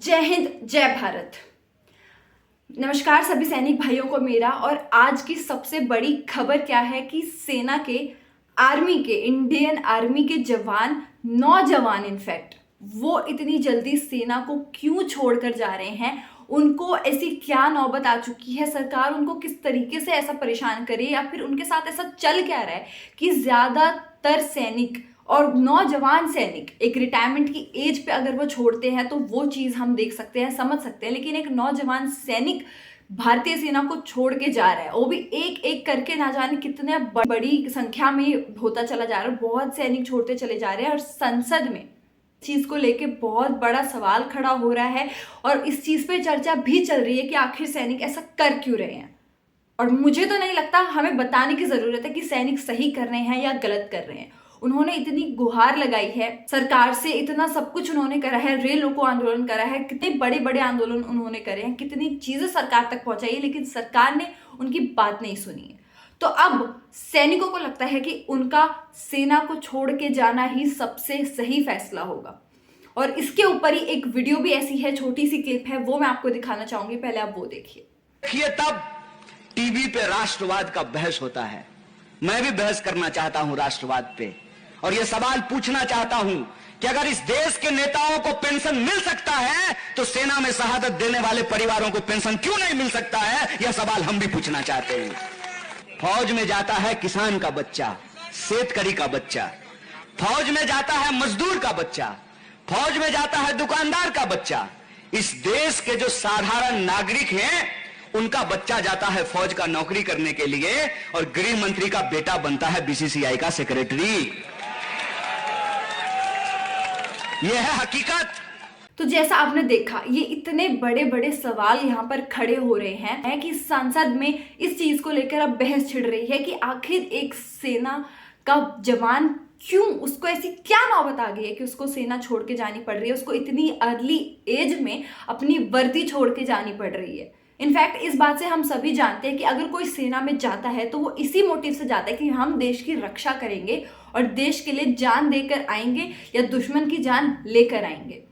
जय हिंद, जय भारत। नमस्कार सभी सैनिक भाइयों को मेरा। और आज की सबसे बड़ी खबर क्या है कि सेना के इंडियन आर्मी के जवान, नौजवान इनफैक्ट, वो इतनी जल्दी सेना को क्यों छोड़कर जा रहे हैं। उनको ऐसी क्या नौबत आ चुकी है, सरकार उनको किस तरीके से ऐसा परेशान करे या फिर उनके साथ ऐसा चल क्या रहा है कि ज़्यादातर सैनिक और नौजवान सैनिक एक रिटायरमेंट की एज पे अगर वो छोड़ते हैं तो वो चीज़ हम देख सकते हैं, समझ सकते हैं। लेकिन एक नौजवान सैनिक भारतीय सेना को छोड़ के जा रहा है, वो भी एक एक करके, ना जाने कितने बड़ी संख्या में होता चला जा रहा है। बहुत सैनिक छोड़ते चले जा रहे हैं और संसद में चीज को लेके बहुत बड़ा सवाल खड़ा हो रहा है और इस चीज पे चर्चा भी चल रही है कि आखिर सैनिक ऐसा कर क्यों रहे हैं। और मुझे तो नहीं लगता हमें बताने की जरूरत है कि सैनिक सही कर रहे हैं या गलत कर रहे हैं। उन्होंने इतनी गुहार लगाई है सरकार से, इतना सब कुछ उन्होंने करा है, रेल रोको आंदोलन करा है, कितने बड़े बड़े आंदोलन उन्होंने करे हैं, कितनी चीजें सरकार तक पहुंचाई है, लेकिन सरकार ने उनकी बात नहीं सुनी है। तो अब सैनिकों को लगता है कि उनका सेना को छोड़ के जाना ही सबसे सही फैसला होगा। और इसके ऊपर ही एक वीडियो भी ऐसी है, छोटी सी क्लिप है, वो मैं आपको दिखाना चाहूंगी, पहले आप वो देखिए। देखिए, तब टीवी पे राष्ट्रवाद का बहस होता है। मैं भी बहस करना चाहता हूं राष्ट्रवाद पे, और यह सवाल पूछना चाहता हूं कि अगर इस देश के नेताओं को पेंशन मिल सकता है तो सेना में शहादत देने वाले परिवारों को पेंशन क्यों नहीं मिल सकता है। यह सवाल हम भी पूछना चाहते हैं। फौज में जाता है किसान का बच्चा, शेतकरी का बच्चा, फौज में जाता है मजदूर का बच्चा, फौज में जाता है दुकानदार का बच्चा। इस देश के जो साधारण नागरिक हैं उनका बच्चा जाता है फौज का नौकरी करने के लिए और गृह मंत्री का बेटा बनता है बीसीसीआई का सेक्रेटरी। यह है हकीकत। तो जैसा आपने देखा, ये इतने बड़े बड़े सवाल यहाँ पर खड़े हो रहे हैं कि संसद में इस चीज को लेकर अब बहस छिड़ रही है कि आखिर एक सेना का जवान क्यों, उसको ऐसी क्या नौबत आ गई है कि उसको सेना छोड़ के जानी पड़ रही है, उसको इतनी अर्ली एज में अपनी वर्दी छोड़ के जानी पड़ रही है। इनफैक्ट इस बात से हम सभी जानते हैं कि अगर कोई सेना में जाता है तो वो इसी मोटिव से जाता है कि हम देश की रक्षा करेंगे और देश के लिए जान देकर आएंगे या दुश्मन की जान लेकर आएंगे।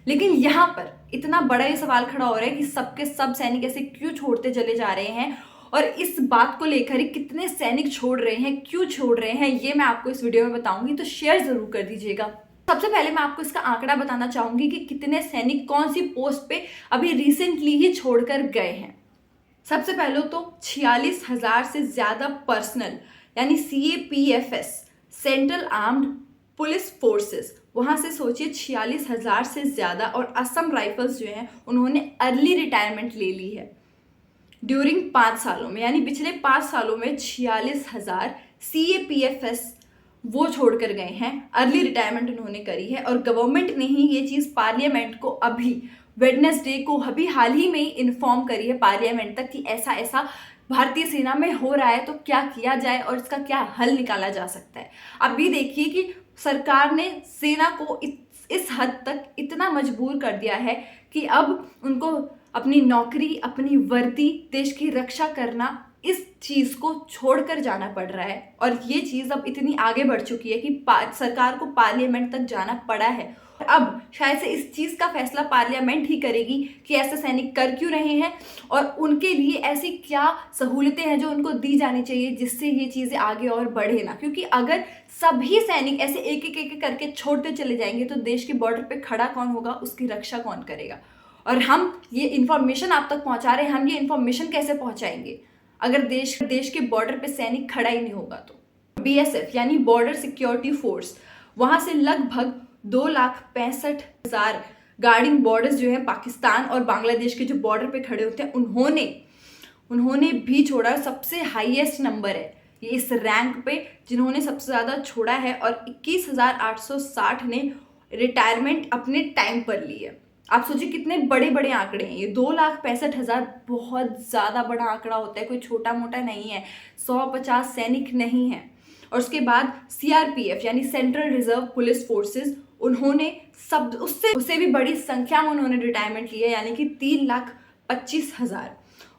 लेकिन यहाँ पर इतना बड़ा ये सवाल खड़ा हो रहा है कि सबके सब सैनिक ऐसे क्यों छोड़ते चले जा रहे हैं और इस बात को लेकर ही कितने सैनिक छोड़ रहे हैं, क्यों छोड़ रहे हैं, ये मैं आपको इस वीडियो में बताऊंगी, तो शेयर जरूर कर दीजिएगा। सबसे पहले मैं आपको इसका आंकड़ा बताना चाहूंगी कि कितने सैनिक कौन सी पोस्ट पे अभी रिसेंटली ही छोड़कर गए हैं। सबसे पहले तो 46,000 से ज्यादा पर्सनल, यानी CAPFS, central armed police forces, वहां से सोचिए 46,000 से ज्यादा। और असम राइफल्स जो हैं उन्होंने अर्ली रिटायरमेंट ले ली है ड्यूरिंग 5 सालों में, यानी पिछले 5 सालों में 46,000 CAPFS वो छोड़कर गए हैं, अर्ली रिटायरमेंट उन्होंने करी है। और गवर्नमेंट ने ही ये चीज़ पार्लियामेंट को अभी वेडनेसडे को अभी हाल ही में इन्फॉर्म करी है पार्लियामेंट तक कि ऐसा ऐसा भारतीय सेना में हो रहा है, तो क्या किया जाए और इसका क्या हल निकाला जा सकता है। अभी देखिए कि सरकार ने सेना को इस हद तक इतना मजबूर कर दिया है कि अब उनको अपनी नौकरी, अपनी वर्दी, देश की रक्षा करना, इस चीज को छोड़कर जाना पड़ रहा है। और ये चीज अब इतनी आगे बढ़ चुकी है कि सरकार को पार्लियामेंट तक जाना पड़ा है। और अब शायद से इस चीज का फैसला पार्लियामेंट ही करेगी कि ऐसे सैनिक कर क्यों रहे हैं और उनके लिए ऐसी क्या सहूलतें हैं जो उनको दी जानी चाहिए जिससे ये चीजें आगे और बढ़े ना। क्योंकि अगर सभी सैनिक ऐसे एक एक करके छोड़ते चले जाएंगे तो देश के बॉर्डर पे खड़ा कौन होगा, उसकी रक्षा कौन करेगा। और हम ये इन्फॉर्मेशन आप तक पहुंचा रहे हैं, हम ये इन्फॉर्मेशन कैसे पहुंचाएंगे अगर देश के बॉर्डर पे सैनिक खड़ा ही नहीं होगा। तो BSF यानी बॉर्डर सिक्योरिटी फोर्स, वहां से लगभग 2,65,000 गार्डिंग बॉर्डर्स जो है पाकिस्तान और बांग्लादेश के जो बॉर्डर पे खड़े होते हैं उन्होंने भी छोड़ा। सबसे हाईएस्ट नंबर है ये इस रैंक पे जिन्होंने सबसे ज़्यादा छोड़ा है। और 21,860 ने रिटायरमेंट अपने टाइम पर ली है। आप सोचिए कितने बड़े बड़े आंकड़े हैं ये। 2,65,000 बहुत ज़्यादा बड़ा आंकड़ा होता है, कोई छोटा मोटा नहीं है। 150 सैनिक नहीं है। और उसके बाद CRPF यानी सेंट्रल रिजर्व पुलिस फोर्सेस, उन्होंने उससे भी बड़ी संख्या में उन्होंने रिटायरमेंट ली है, यानी कि 3,25,000।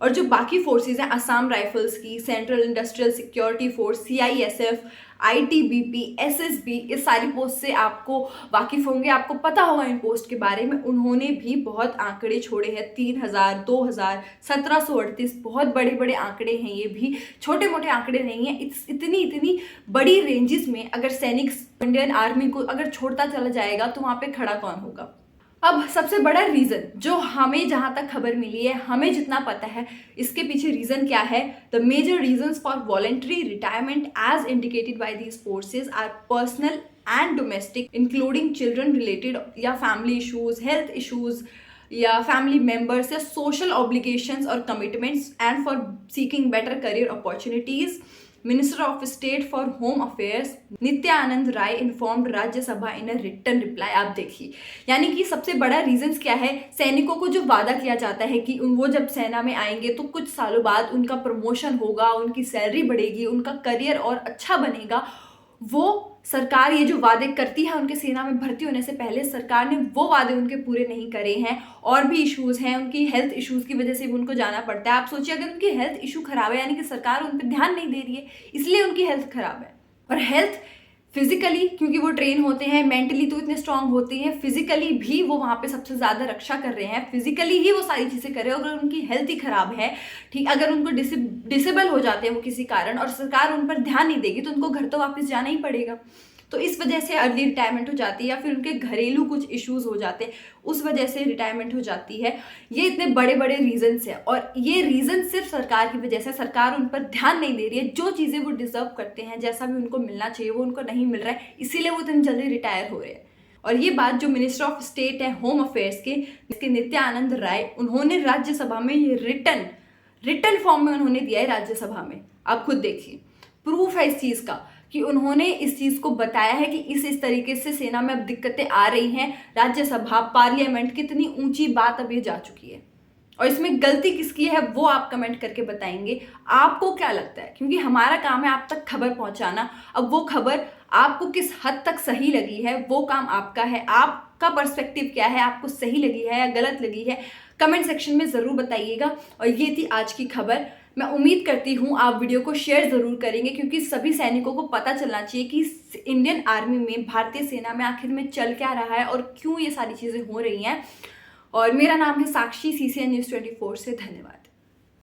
और जो बाकी फोर्सेस हैं, असम राइफल्स की, central industrial security force, CISF, ITBP, SSB, इस सारी पोस्ट से आपको वाकिफ होंगे, आपको पता होगा इन पोस्ट के बारे में। उन्होंने भी बहुत आंकड़े छोड़े हैं, 3000, 2000, 1738, बहुत बड़े बड़े आंकड़े हैं, ये भी छोटे मोटे आंकड़े नहीं हैं। इतनी बड़ी रेंजेस में अगर सैनिक इंडियन आर्मी को अगर छोड़ता चला जाएगा तो वहाँ पे खड़ा कौन होगा। अब सबसे बड़ा रीज़न जो हमें जहाँ तक खबर मिली है, हमें जितना पता है, इसके पीछे रीज़न क्या है, the major reasons for voluntary retirement as indicated by these forces are personal and domestic, including children related या फैमिली इशूज़, हेल्थ इशूज़ या फैमिली मेम्बर्स या सोशल ऑब्लिगेशंस और commitments, and for seeking better career opportunities. Minister of state for home affairs Nityanand Rai informed Rajya Sabha in a written reply. आप देखिए, यानी कि सबसे बड़ा रीजंस क्या है, सैनिकों को जो वादा किया जाता है कि वो जब सेना में आएंगे तो कुछ सालों बाद उनका प्रमोशन होगा, उनकी सैलरी बढ़ेगी, उनका करियर और अच्छा बनेगा, वो सरकार ये जो वादे करती है उनके सेना में भर्ती होने से पहले, सरकार ने वो वादे उनके पूरे नहीं करे हैं। और भी इश्यूज़ हैं, उनकी हेल्थ इश्यूज़ की वजह से भी उनको जाना पड़ता है। आप सोचिए, अगर उनकी हेल्थ इशू खराब है, यानी कि सरकार उन पर ध्यान नहीं दे रही है, इसलिए उनकी हेल्थ खराब है। और हेल्थ फिजिकली, क्योंकि वो ट्रेन होते हैं, मेंटली तो इतने स्ट्रांग होते हैं, फिजिकली भी वो वहाँ पे सबसे ज़्यादा रक्षा कर रहे हैं, फिजिकली ही वो सारी चीज़ें कर रहे हैं। अगर उनकी हेल्थ ही खराब है, ठीक, अगर उनको डिसेबल हो जाते हैं वो किसी कारण और सरकार उन पर ध्यान नहीं देगी तो उनको घर तो वापस जाना ही पड़ेगा। तो इस वजह से अर्ली रिटायरमेंट हो जाती है, या फिर उनके घरेलू कुछ इश्यूज हो जाते हैं, उस वजह से रिटायरमेंट हो जाती है। ये इतने बड़े बड़े रीजंस हैं और ये रीजन सिर्फ सरकार की वजह से, सरकार उन पर ध्यान नहीं दे रही है। जो चीज़ें वो डिजर्व करते हैं, जैसा भी उनको मिलना चाहिए, वो उनको नहीं मिल रहा है, इसीलिए वो इतनी जल्दी रिटायर हो रहे हैं। और ये बात जो मिनिस्टर ऑफ स्टेट है होम अफेयर्स के नित्यानंद राय, उन्होंने राज्यसभा में ये रिटन फॉर्म में उन्होंने दिया है राज्यसभा में। आप खुद देखिए, प्रूफ है इस चीज़ का कि उन्होंने इस चीज़ को बताया है कि इस तरीके से सेना में अब दिक्कतें आ रही हैं। राज्यसभा, पार्लियामेंट, कितनी ऊंची बात अब ये जा चुकी है। और इसमें गलती किसकी है वो आप कमेंट करके बताएंगे। आपको क्या लगता है, क्योंकि हमारा काम है आप तक खबर पहुंचाना। अब वो खबर आपको किस हद तक सही लगी है वो काम आपका है। आपका पर्सपेक्टिव क्या है, आपको सही लगी है या गलत लगी है, कमेंट सेक्शन में ज़रूर बताइएगा। और ये थी आज की खबर। मैं उम्मीद करती हूँ आप वीडियो को शेयर ज़रूर करेंगे, क्योंकि सभी सैनिकों को पता चलना चाहिए कि इंडियन आर्मी में, भारतीय सेना में आखिर में चल क्या रहा है और क्यों ये सारी चीज़ें हो रही हैं। और मेरा नाम है साक्षी, CCN News 24 से। धन्यवाद।